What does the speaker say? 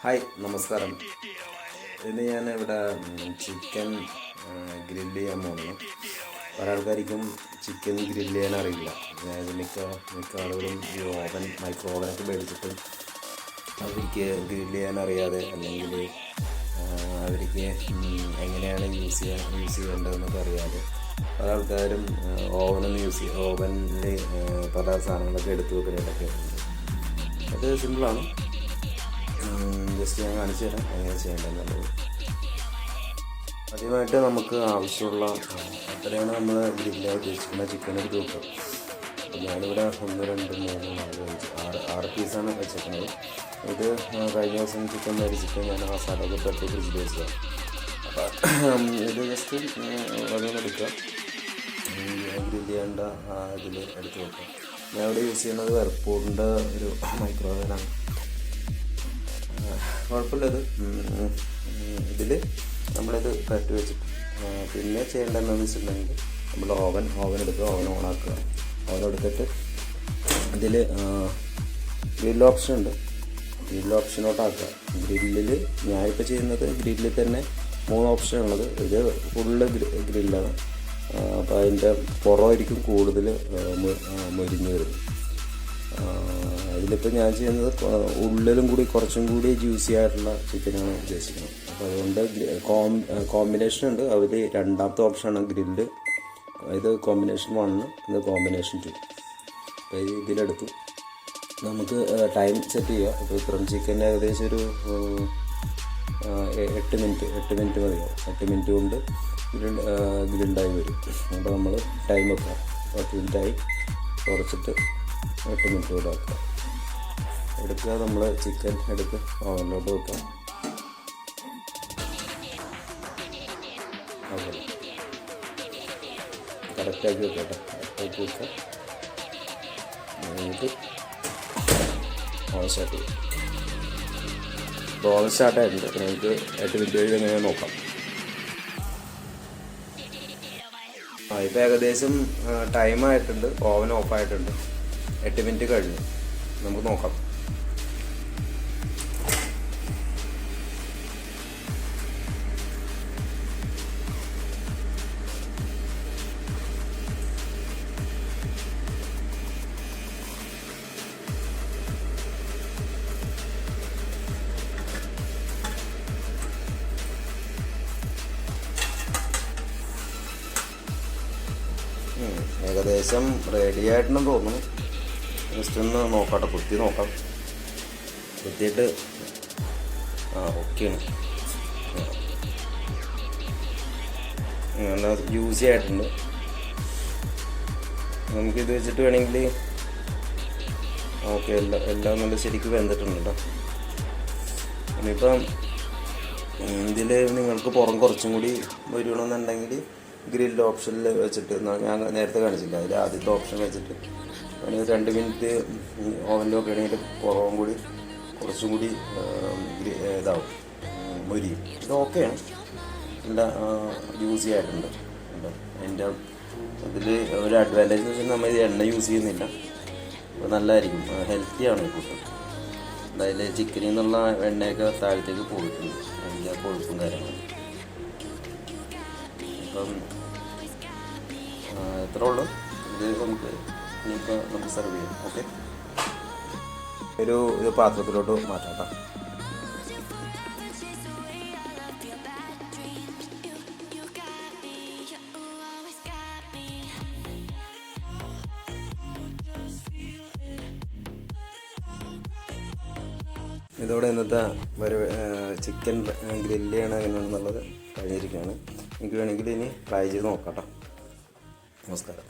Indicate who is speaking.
Speaker 1: Hi, നമസ്കാരം. ഇന്ന് ഞാൻ ഇവിടെ ചിക്കൻ ഗ്രില്ല് ചെയ്യാൻ പോകുന്നു. പല ആൾക്കാർക്കും ചിക്കൻ ഗ്രില്ല് ചെയ്യാൻ അറിയില്ല. അതായത് മിക്ക ആളുകളും ഈ മൈക്രോ ഓവനൊക്കെ മേടിച്ചിട്ട് അവർക്ക് ഗ്രില്ല് ചെയ്യാൻ അറിയാതെ, അല്ലെങ്കിൽ അവർക്ക് എങ്ങനെയാണ് യൂസ് ചെയ്യേണ്ടതെന്നൊക്കെ അറിയാതെ പല ആൾക്കാരും ഓവനിൽ പല സാധനങ്ങളൊക്കെ എടുത്തു വെക്കുന്നതൊക്കെ ഉണ്ട്. അത് സിമ്പിളാണ്. ജസ്റ്റ് ഞാൻ കാണിച്ചു തരാം എങ്ങനെ ചെയ്യേണ്ടതെന്നുള്ളത്. ആദ്യമായിട്ട് നമുക്ക് ആവശ്യമുള്ള എത്രയാണ് നമ്മൾ ഗ്രില്ലായി ഉദ്ദേശിക്കുന്ന ചിക്കൻ എടുത്ത് വെക്കുക. അപ്പോൾ ഞാനിവിടെ 1, 2, 3, 4, 5, 6 പീസാണ് വെച്ചേക്കുന്നത്. ഇത് കഴിഞ്ഞ ദിവസം ചിക്കൻ മേടിച്ചിട്ട് ഞാൻ മസാലയൊക്കെ പെട്ടി ഫ്രിഡ്ജിൽ വെച്ചതാണ്. അപ്പോൾ ഇത് ജസ്റ്റ് വെള്ളം എടുക്കുക, ഗ്രില്ല് ചെയ്യേണ്ട ഇതിൽ എടുത്ത് വെക്കുക. ഞാൻ ഇവിടെ യൂസ് ചെയ്യുന്നത് വെർപൂളിൻ്റെ ഒരു മൈക്രോ ഓവനാണ്. കുഴപ്പമില്ലത്. ഇതിൽ നമ്മളിത് കട്ട് വെച്ചിട്ട് പിന്നെ ചെയ്യേണ്ടതെന്ന് വെച്ചിട്ടുണ്ടെങ്കിൽ നമ്മൾ ഓവൻ എടുക്കുക, ഓവൻ ഓണാക്കുക. ഓവൻ എടുത്തിട്ട് ഇതിൽ ഗ്രില്ല് ഓപ്ഷൻ ഉണ്ട്, ഗ്രില്ല് ഓപ്ഷനോട്ടാക്കുക. ഗ്രില്ലിൽ ഞാനിപ്പോൾ ചെയ്യുന്നത് ഗ്രില്ലിൽ തന്നെ 3 ഓപ്ഷൻ ഉള്ളത്. ഇത് ഫുള്ള് ഗ്രില്ലാണ്. അപ്പോൾ അതിൻ്റെ പുറമായിരിക്കും കൂടുതൽ മൊരിഞ്ഞ് വരുന്നത്. ഇതിലിപ്പോൾ ഞാൻ ചെയ്യുന്നത് ഉള്ളിലും കൂടി കുറച്ചും കൂടി ജ്യൂസി ആയിട്ടുള്ള ചിക്കനാണ് ഉദ്ദേശിക്കുന്നത്. അപ്പോൾ അതുകൊണ്ട് കോമ്പിനേഷൻ ഉണ്ട്. അതിൽ രണ്ടാമത്തെ ഓപ്ഷനാണ് ഗ്രില്ല്. ഇത് കോമ്പിനേഷൻ 1, ഇത് കോമ്പിനേഷൻ 2. അപ്പോൾ ഇതിലെടുത്തു നമുക്ക് ടൈം സെറ്റ് ചെയ്യുക. ഇപ്പോൾ ഇത്രയും ചിക്കൻ ഏകദേശം ഒരു 8 മിനിറ്റ് മതിയാവും. 8 മിനിറ്റ് കൊണ്ട് ഗ്രിൽഡായി വരും. അപ്പോൾ നമ്മൾ ടൈം വെക്കുക. 10 മിനിറ്റായി കുറച്ചിട്ട് 8 മിനിറ്റ് കൂടെ വെക്കുക. എടുക്കുക, നമ്മൾ ചിക്കൻ എടുത്ത് ഓവനിലോട്ട് വെക്കാം. ഓക്കെ, കറക്റ്റാക്കി വെക്കട്ടെ. കറക്റ്റാക്കി വെക്കാം. നമുക്ക് ഓവൻ സ്റ്റാർട്ട് ചെയ്യാം. ഇപ്പോൾ ഓവൻ സ്റ്റാർട്ടായിട്ടുണ്ട്. അപ്പോൾ നമുക്ക് 8 മിനിറ്റ് കഴിഞ്ഞ് എങ്ങനെ നോക്കാം. ഇപ്പോൾ ഏകദേശം ടൈമായിട്ടുണ്ട്. ഓവൻ ഓഫായിട്ടുണ്ട്. 8 മിനിറ്റ് കഴിഞ്ഞു. നമുക്ക് നോക്കാം. ഏകദേശം റെഡി ആയിട്ടെന്ന് തോന്നുന്നു. ജസ്റ്റ് ഒന്ന് നോക്കട്ടെ, കുത്തി നോക്കാം. കുത്തിയിട്ട് ഓക്കെയാണ്. നല്ല ജ്യൂസി ആയിട്ടുണ്ട്. നമുക്കിത് വെച്ചിട്ട് വേണമെങ്കിൽ ഓക്കെ, എല്ലാം നല്ല ശരിക്കും വെന്തിട്ടുണ്ട് കേട്ടോ. ഇനിയിപ്പം ഇതിൽ നിങ്ങൾക്ക് പുറം കുറച്ചും കൂടി വരണമെന്നുണ്ടെങ്കിൽ ഗ്രില്ല് ഓപ്ഷനിൽ വെച്ചിട്ട്, ഞാൻ നേരത്തെ കാണിച്ചില്ല, അതിൽ ആദ്യത്തെ ഓപ്ഷൻ വെച്ചിട്ട് വേണമെങ്കിൽ 2 മിനിറ്റ് ഓവനിൽ വെക്കുകയാണെങ്കിൽ പുറവും കൂടി കുറച്ചും കൂടി ഇതാവും, മൊരിയും. ഇത് ഓക്കെയാണ്. നല്ല യൂസ് ആയിട്ടുണ്ട്. അതിൻ്റെ അതിൽ ഒരു അഡ്വാൻറ്റേജ് എന്ന് വെച്ചാൽ നമ്മൾ എണ്ണ യൂസ് ചെയ്യുന്നില്ല. അപ്പോൾ നല്ലതായിരിക്കും, ഹെൽത്തിയാണ് ഈ ഫുഡ്. അതിൽ ചിക്കനിൽ നിന്നുള്ള എണ്ണയൊക്കെ താഴത്തേക്ക് പോയിട്ടുണ്ട്, അതിൻ്റെ കൊഴുപ്പും കാര്യങ്ങളും. അപ്പം എത്ര ഉള്ളു ഇത് നമുക്ക് സെർവ് ചെയ്യാം. ഓക്കെ, ഒരു പാത്രത്തിലോട്ട് മാറ്റാം. ഇതോടെ ഇന്നത്തെ ചിക്കൻ ഗ്രില്ല് ചെയ്യണം എങ്ങനെയാണെന്നുള്ളത് കഴിഞ്ഞിരിക്കുകയാണ്. എനിക്ക് വേണമെങ്കിൽ ഇനി ട്രൈ ചെയ്ത് നോക്കാം. നമസ്കാരം.